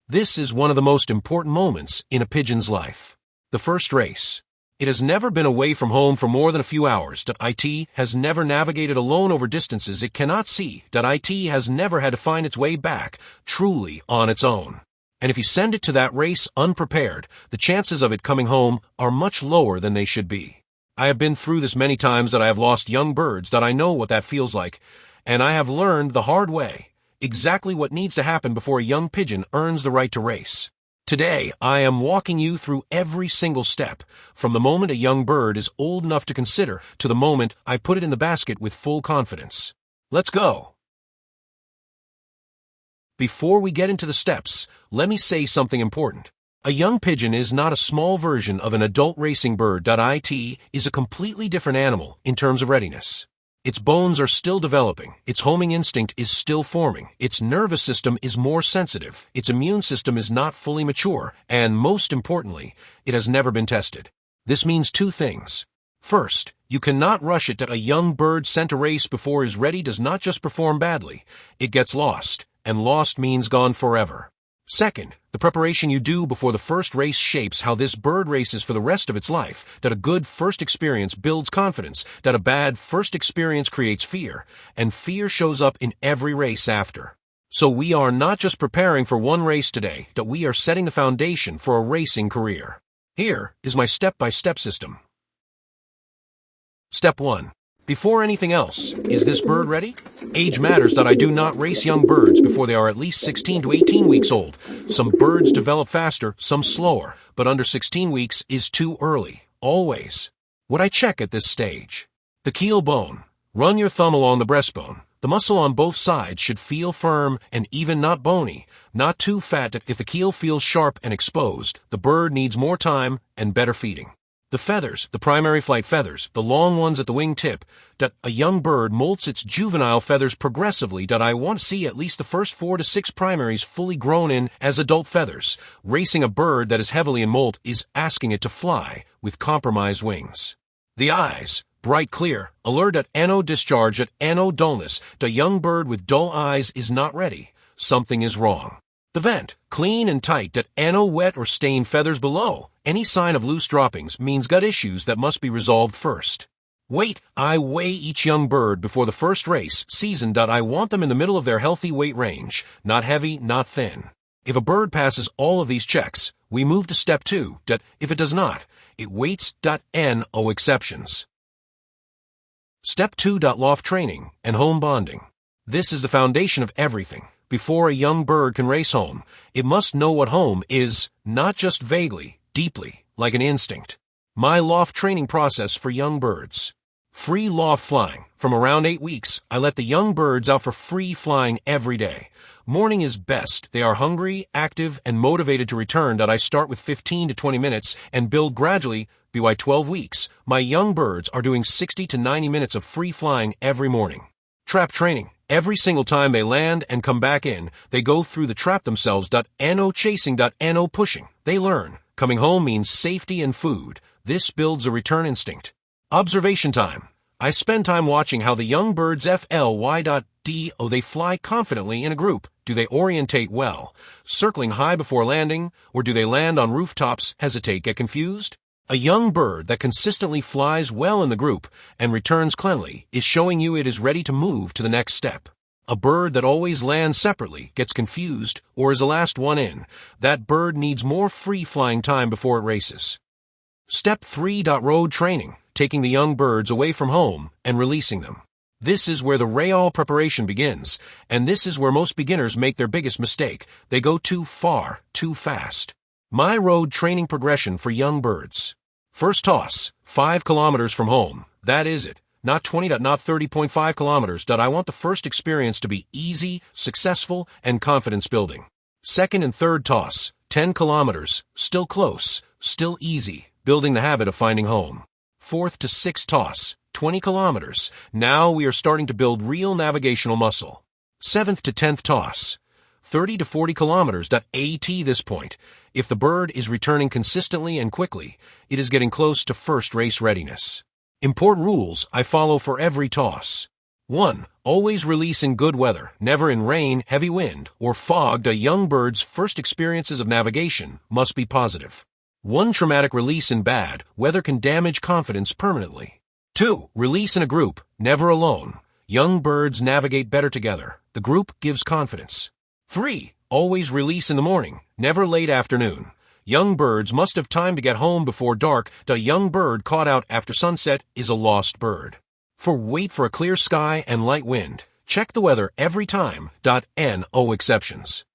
This is one of the most important moments in a pigeon's life. The first race. It has never been away from home for more than a few hours. It has never navigated alone over distances it cannot see. It has never had to find its way back, truly on its own. And if you send it to that race unprepared, the chances of it coming home are much lower than they should be. I have been through this many times that I have lost young birds. I know what that feels like, and I have learned the hard way exactly what needs to happen before a young pigeon earns the right to race. Today, I am walking you through every single step, from the moment a young bird is old enough to consider to the moment I put it in the basket with full confidence. Let's go! Before we get into the steps, let me say something important. A young pigeon is not a small version of an adult racing bird. It is a completely different animal in terms of readiness. Its bones are still developing, its homing instinct is still forming, its nervous system is more sensitive, its immune system is not fully mature, and most importantly, it has never been tested. This means two things. First, you cannot rush it. A young bird sent to race before it is ready does not just perform badly, it gets lost, and lost means gone forever. Second, the preparation you do before the first race shapes how this bird races for the rest of its life. A good first experience builds confidence. A bad first experience creates fear, and fear shows up in every race after. So we are not just preparing for one race today, we are setting the foundation for a racing career. Here is my step-by-step system. Step 1. Before anything else, is this bird ready? Age matters. I do not race young birds before they are at least 16 to 18 weeks old. Some birds develop faster, some slower, but under 16 weeks is too early, always. What I check at this stage? The keel bone. Run your thumb along the breastbone. The muscle on both sides should feel firm and even, not bony, not too fat. If the keel feels sharp and exposed, the bird needs more time and better feeding. The feathers, the primary flight feathers, the long ones at the wing tip. A young bird molts its juvenile feathers progressively. I want to see at least the first 4 to 6 primaries fully grown in as adult feathers. Racing a bird that is heavily in molt is asking it to fly with compromised wings. The eyes, bright clear, alert at ano discharge at ano dullness. A young bird with dull eyes is not ready. Something is wrong. The vent, clean and tight. Ano wet or stained feathers below. Any sign of loose droppings means gut issues that must be resolved first. Weight. I weigh each young bird before the first race season. I want them in the middle of their healthy weight range, not heavy, not thin. If a bird passes all of these checks, we move to step 2. If it does not, it waits. No exceptions. Step 2. Loft training and home bonding. This is the foundation of everything. Before a young bird can race home, it must know what home is, not just vaguely, deeply, like an instinct. My loft training process for young birds. Free loft flying. From around 8 weeks, I let the young birds out for free flying every day. Morning is best. They are hungry, active, and motivated to return. I start with 15 to 20 minutes and build gradually. By 12 weeks, my young birds are doing 60 to 90 minutes of free flying every morning. Trap training. Every single time they land and come back in, they go through the trap themselves. Ano chasing. Ano pushing. They learn. Coming home means safety and food. This builds a return instinct. Observation time. I spend time watching how the young birds fly. They fly confidently in a group. Do they orientate well, circling high before landing, or do they land on rooftops, hesitate, get confused? A young bird that consistently flies well in the group and returns cleanly is showing you it is ready to move to the next step. A bird that always lands separately, gets confused, or is the last one in, that bird needs more free flying time before it races. Step 3. Road training, taking the young birds away from home and releasing them. This is where the real preparation begins, and this is where most beginners make their biggest mistake. They go too far, too fast. My road training progression for young birds. First toss, 5 kilometers from home. That is it. Not 20. Not 30.5 kilometers. I want the first experience to be easy, successful, and confidence building. Second and third toss, 10 kilometers. Still close, still easy, building the habit of finding home. Fourth to sixth toss, 20 kilometers. Now we are starting to build real navigational muscle. 7th to 10th toss, 30 to 40 kilometers. At this point, if the bird is returning consistently and quickly, it is getting close to first race readiness. Important rules I follow for every toss. 1. Always release in good weather, never in rain, heavy wind, or fog. A young bird's first experiences of navigation must be positive. One traumatic release in bad weather can damage confidence permanently. 2. Release in a group, never alone. Young birds navigate better together. The group gives confidence. 3. Always release in the morning, never late afternoon. Young birds must have time to get home before dark. A young bird caught out after sunset is a lost bird. Wait for a clear sky and light wind. Check the weather every time. No exceptions.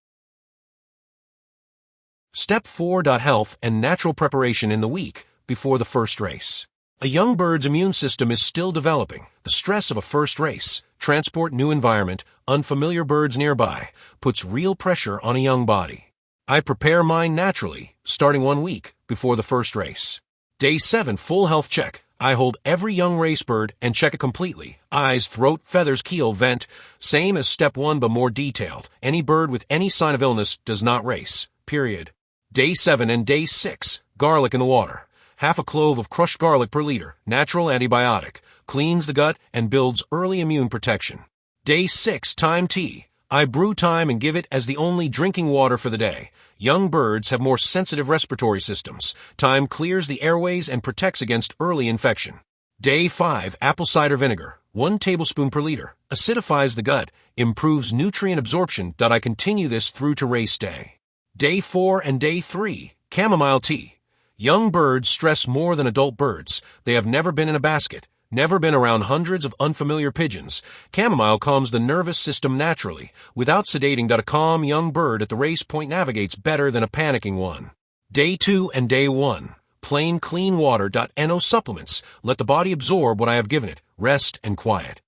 Step 4. Health and natural preparation in the week before the first race. A young bird's immune system is still developing. The stress of a first race, transport, new environment, unfamiliar birds nearby, puts real pressure on a young body. I prepare mine naturally, starting 1 week before the first race. Day 7, full health check. I hold every young race bird and check it completely. Eyes, throat, feathers, keel, vent. Same as step 1 but more detailed. Any bird with any sign of illness does not race. Period. Day 7 and day 6, garlic in the water. Half a clove of crushed garlic per liter, natural antibiotic, cleans the gut and builds early immune protection. Day 6, thyme tea. I brew thyme and give it as the only drinking water for the day. Young birds have more sensitive respiratory systems. Thyme clears the airways and protects against early infection. Day 5, apple cider vinegar. 1 tablespoon per liter. Acidifies the gut, improves nutrient absorption. I continue this through to race day. Day 4 and day 3, chamomile tea. Young birds stress more than adult birds. They have never been in a basket, never been around hundreds of unfamiliar pigeons. Chamomile calms the nervous system naturally, without sedating. A calm young bird at the race point navigates better than a panicking one. Day 2 and day 1, plain clean water. No supplements. Let the body absorb what I have given it. Rest and quiet.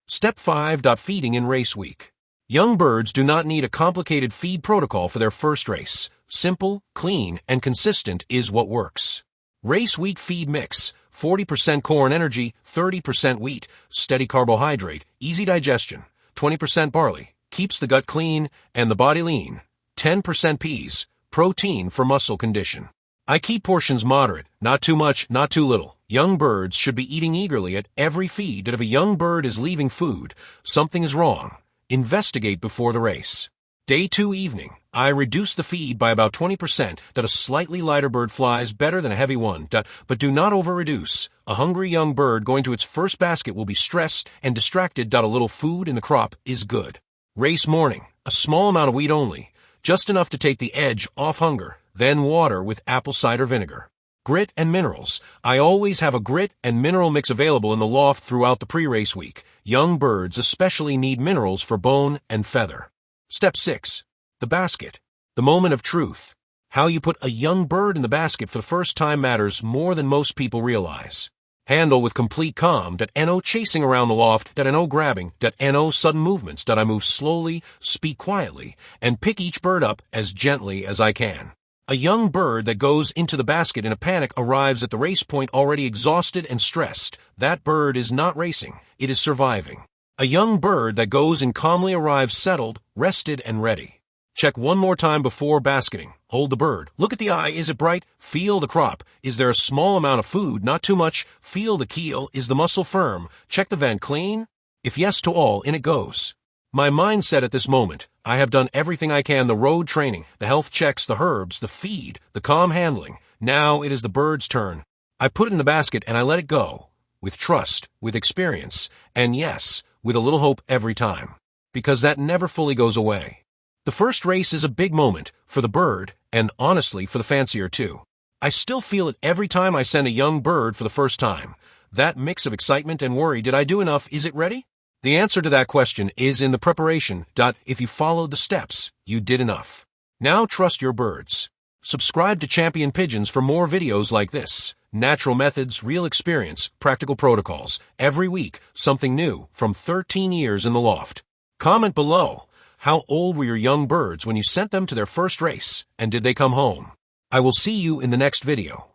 Step 5. Feeding in race week. Young birds do not need a complicated feed protocol for their first race. Simple, clean, and consistent is what works. Race week feed mix: 40% corn energy, 30% wheat, steady carbohydrate, easy digestion, 20% barley, keeps the gut clean and the body lean, 10% peas, protein for muscle condition. I keep portions moderate, not too much, not too little. Young birds should be eating eagerly at every feed. If a young bird is leaving food, something is wrong. Investigate before the race. Day 2 evening, I reduce the feed by about 20%. A slightly lighter bird flies better than a heavy one. But do not over-reduce. A hungry young bird going to its first basket will be stressed and distracted. A little food in the crop is good. Race morning, a small amount of wheat only, just enough to take the edge off hunger, then water with apple cider vinegar. Grit and minerals. I always have a grit and mineral mix available in the loft throughout the pre-race week. Young birds especially need minerals for bone and feather. Step 6. The basket. The moment of truth. How you put a young bird in the basket for the first time matters more than most people realize. Handle with complete calm. No chasing around the loft. No grabbing. No sudden movements. I move slowly, speak quietly, and pick each bird up as gently as I can. A young bird that goes into the basket in a panic arrives at the race point already exhausted and stressed. That bird is not racing, it is surviving. A young bird that goes in calmly arrives settled, rested, and ready. Check one more time before basketing. Hold the bird. Look at the eye. Is it bright? Feel the crop. Is there a small amount of food? Not too much. Feel the keel. Is the muscle firm? Check the vent clean. If yes to all, in it goes. My mindset at this moment: I have done everything I can, the road training, the health checks, the herbs, the feed, the calm handling. Now it is the bird's turn. I put it in the basket and I let it go. With trust, with experience, and yes, with a little hope every time. Because that never fully goes away. The first race is a big moment, for the bird, and honestly for the fancier too. I still feel it every time I send a young bird for the first time. That mix of excitement and worry: did I do enough? Is it ready? The answer to that question is in the preparation. If you followed the steps, you did enough. Now trust your birds. Subscribe to Champion Pigeons for more videos like this. Natural methods, real experience, practical protocols. Every week, something new from 13 years in the loft. Comment below. How old were your young birds when you sent them to their first race, and did they come home? I will see you in the next video.